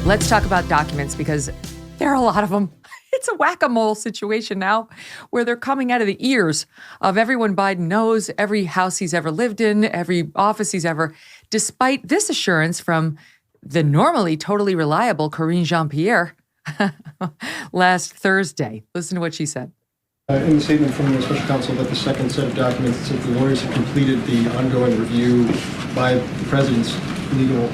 Let's talk about documents because there are a lot of them. It's a whack-a-mole situation now where they're coming out of the ears of everyone Biden knows, every house he's ever lived in, every office he's ever, despite this assurance from the normally totally reliable Karine Jean-Pierre last Thursday. Listen to what she said. In the statement from the special counsel that the second set of documents said the lawyers have completed the ongoing review by the president's legal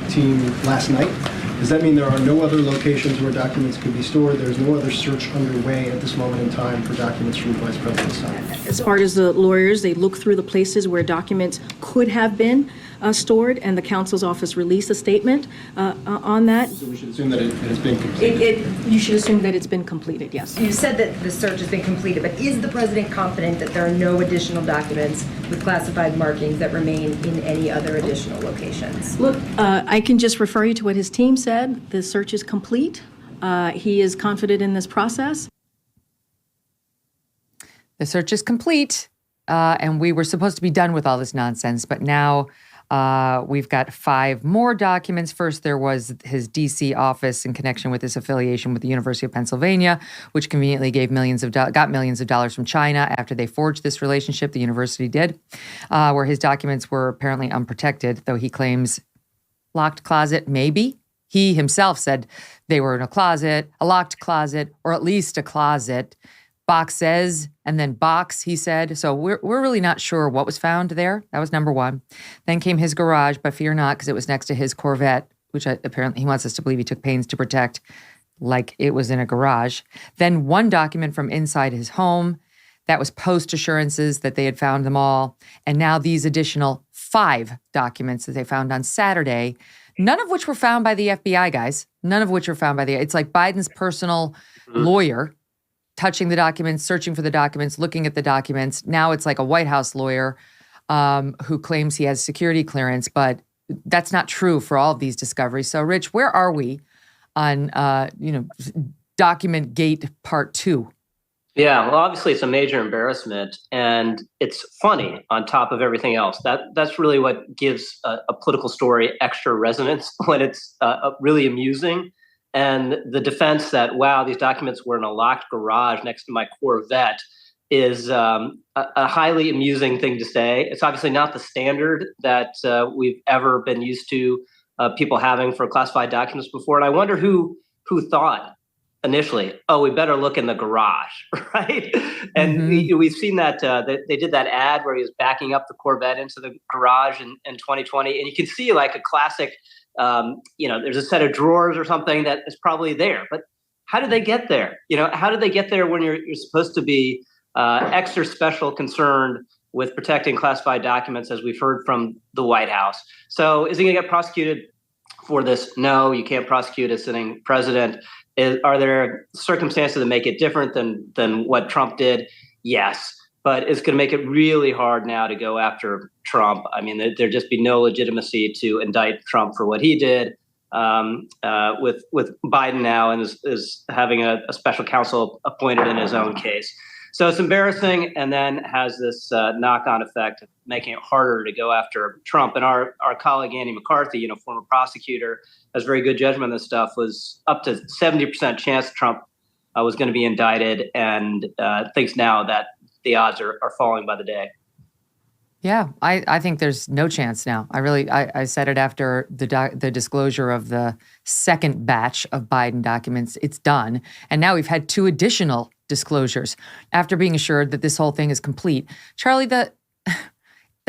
team last night. Does that mean there are no other locations where documents could be stored? There's no other search underway at this moment in time for documents from the vice president's side? As far as the lawyers, they look through the places where documents could have been stored, and the counsel's office released a statement on that. So we should assume that it has been completed? You should assume that it's been completed, yes. You said that the search has been completed, but is the president confident that there are no additional documents with classified markings that remain in any other additional locations? Look, I can just refer you to what his team said. The search is complete. He is confident in this process. The search is complete, and we were supposed to be done with all this nonsense, but now we've got 5 more documents. First, there was his D.C. office in connection with his affiliation with the University of Pennsylvania, which conveniently got millions of dollars from China after they forged this relationship. The university did, where his documents were apparently unprotected, though he claims locked closet, maybe. He himself said they were in a locked closet, or at least a closet. Box says, and then box, he said. So we're really not sure what was found there. That was number 1. Then came his garage, but fear not, because it was next to his Corvette, which apparently he wants us to believe he took pains to protect like it was in a garage. Then 1 document from inside his home. That was post assurances that they had found them all. And now these additional 5 documents that they found on Saturday, none of which were found by the FBI, guys. None of which were found by it's like Biden's personal lawyer touching the documents, searching for the documents, looking at the documents. Now it's like a White House lawyer who claims he has security clearance, but that's not true for all of these discoveries. So, Rich, where are we on, Document Gate Part 2? Yeah, well, obviously it's a major embarrassment, and it's funny on top of everything else. That's really what gives a political story extra resonance when it's really amusing. And the defense that, wow, these documents were in a locked garage next to my Corvette is a highly amusing thing to say. It's obviously not the standard that we've ever been used to people having for classified documents before. And I wonder who thought initially, oh, we better look in the garage, right? And we've seen that they did that ad where he was backing up the Corvette into the garage in 2020. And you can see like a classic, there's a set of drawers or something that is probably there. But how did they get there? How did they get there when you're supposed to be extra special concerned with protecting classified documents, as we've heard from the White House? So is he going to get prosecuted for this? No, you can't prosecute a sitting president. Are there circumstances that make it different than what Trump did? Yes. But it's going to make it really hard now to go after Trump. I mean, there'd just be no legitimacy to indict Trump for what he did with Biden now, and is having a special counsel appointed in his own case. So it's embarrassing, and then has this knock-on effect of making it harder to go after Trump. And our colleague Andy McCarthy, former prosecutor, has very good judgment on this stuff, was up to 70% chance Trump was going to be indicted, and thinks now that the odds are falling by the day. Yeah, I think there's no chance now. I said it after the disclosure of the second batch of Biden documents. It's done. And now we've had 2 additional disclosures after being assured that this whole thing is complete. Charlie, the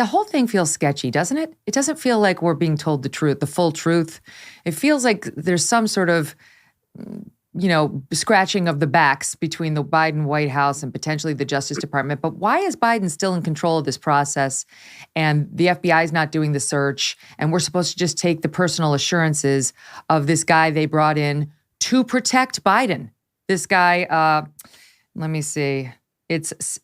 whole thing feels sketchy, doesn't it? It doesn't feel like we're being told the truth, the full truth. It feels like there's some sort of scratching of the backs between the Biden White House and potentially the Justice Department. But why is Biden still in control of this process, and the FBI is not doing the search, and we're supposed to just take the personal assurances of this guy they brought in to protect Biden? This guy, let me see. It's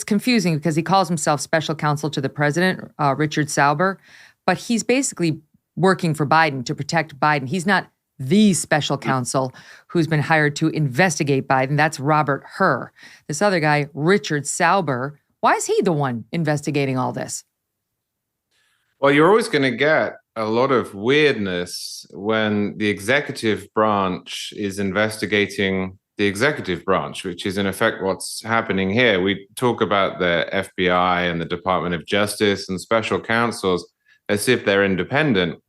confusing because he calls himself special counsel to the president, Richard Sauber, but he's basically working for Biden to protect Biden. He's not the special counsel who's been hired to investigate Biden. That's Robert Hur. This other guy, Richard Sauber, why is he the one investigating all this? Well, you're always going to get a lot of weirdness when the executive branch is investigating the executive branch, which is in effect what's happening here. We talk about the FBI and the Department of Justice and special counsels as if they're independent,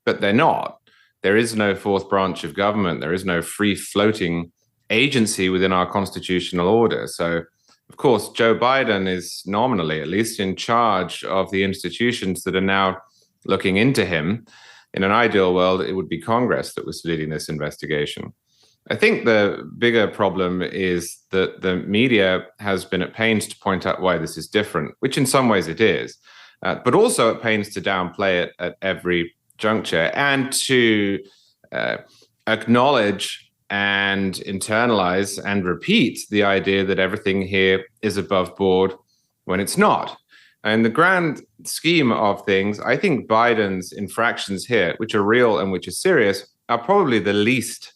but they're not. There is no fourth branch of government. There is no free-floating agency within our constitutional order. So, of course, Joe Biden is nominally, at least, in charge of the institutions that are now looking into him. In an ideal world, it would be Congress that was leading this investigation. I think the bigger problem is that the media has been at pains to point out why this is different, which in some ways it is, but also at pains to downplay it at every juncture and to acknowledge and internalize and repeat the idea that everything here is above board when it's not. In the grand scheme of things, I think Biden's infractions here, which are real and which are serious, are probably the least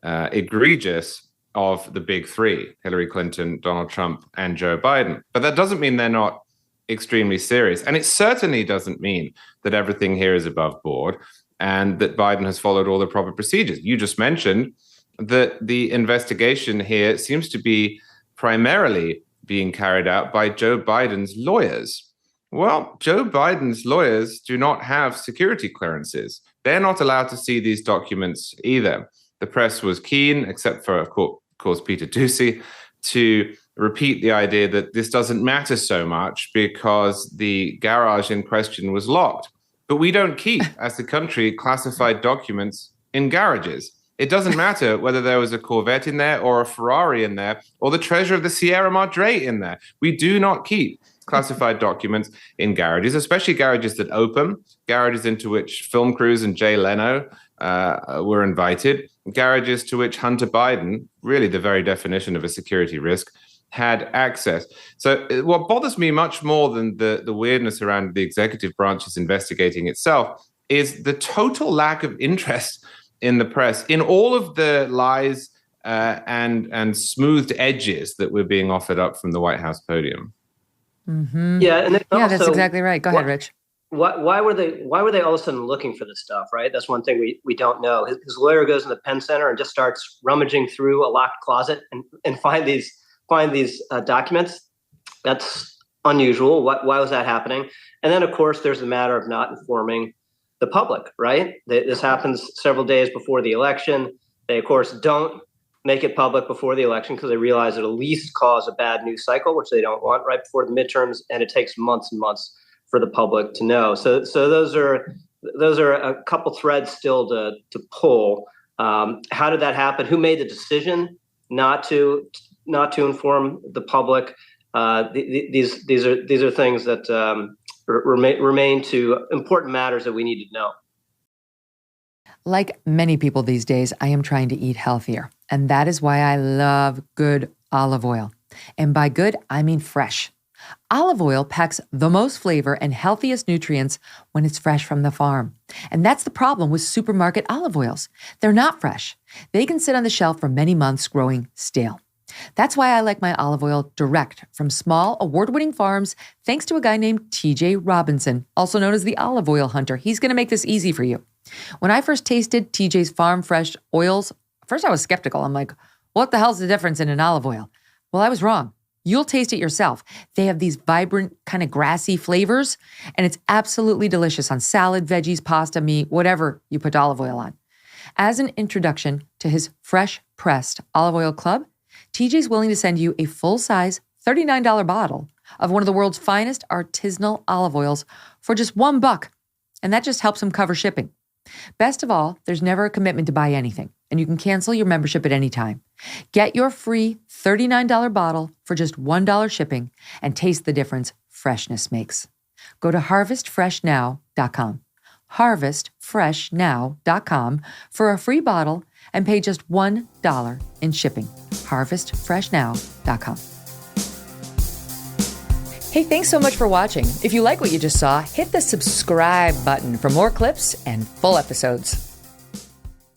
egregious of the big three: Hillary Clinton, Donald Trump, and Joe Biden. But that doesn't mean they're not extremely serious. And it certainly doesn't mean that everything here is above board and that Biden has followed all the proper procedures. You just mentioned that the investigation here seems to be primarily being carried out by Joe Biden's lawyers. Well, Joe Biden's lawyers do not have security clearances. They're not allowed to see these documents either. The press was keen, except for, of course, Peter Doocy, to repeat the idea that this doesn't matter so much because the garage in question was locked. But we don't keep, as the country, classified documents in garages. It doesn't matter whether there was a Corvette in there or a Ferrari in there or the treasure of the Sierra Madre in there. We do not keep classified documents in garages, especially garages that open, garages into which film crews and Jay Leno were invited, garages to which Hunter Biden, really the very definition of a security risk, had access. So what bothers me much more than the weirdness around the executive branch's investigating itself is the total lack of interest in the press, in all of the lies and smoothed edges that were being offered up from the White House podium. Mm-hmm. Yeah, and yeah, that's exactly right. Go ahead, Rich. Why were they all of a sudden looking for this stuff, right? That's one thing we don't know. His lawyer goes in the Penn Center and just starts rummaging through a locked closet and find these documents. That's unusual. Why was that happening? And then, of course, there's the matter of not informing the public, right? This happens several days before the election. They, of course, don't make it public before the election because they realize it'll at least cause a bad news cycle, which they don't want right before the midterms, and it takes months and months for the public to know. So those are a couple threads still to pull. How did that happen? Who made the decision not to inform the public? These are things that remain to important matters that we need to know. Like many people these days, I am trying to eat healthier. And that is why I love good olive oil. And by good, I mean fresh. Olive oil packs the most flavor and healthiest nutrients when it's fresh from the farm. And that's the problem with supermarket olive oils. They're not fresh. They can sit on the shelf for many months growing stale. That's why I like my olive oil direct from small, award-winning farms, thanks to a guy named TJ Robinson, also known as the olive oil hunter. He's going to make this easy for you. When I first tasted TJ's farm fresh oils, first I was skeptical. I'm like, what the hell's the difference in an olive oil? Well, I was wrong. You'll taste it yourself. They have these vibrant, kind of grassy flavors, and it's absolutely delicious on salad, veggies, pasta, meat, whatever you put olive oil on. As an introduction to his fresh pressed olive oil club, TJ's willing to send you a full-size $39 bottle of one of the world's finest artisanal olive oils for just $1, and that just helps him cover shipping. Best of all, there's never a commitment to buy anything, and you can cancel your membership at any time. Get your free $39 bottle for just $1 shipping and taste the difference freshness makes. Go to harvestfreshnow.com, harvestfreshnow.com for a free bottle and pay just $1 in shipping. harvestfreshnow.com. Hey, thanks so much for watching. If you like what you just saw, hit the subscribe button for more clips and full episodes.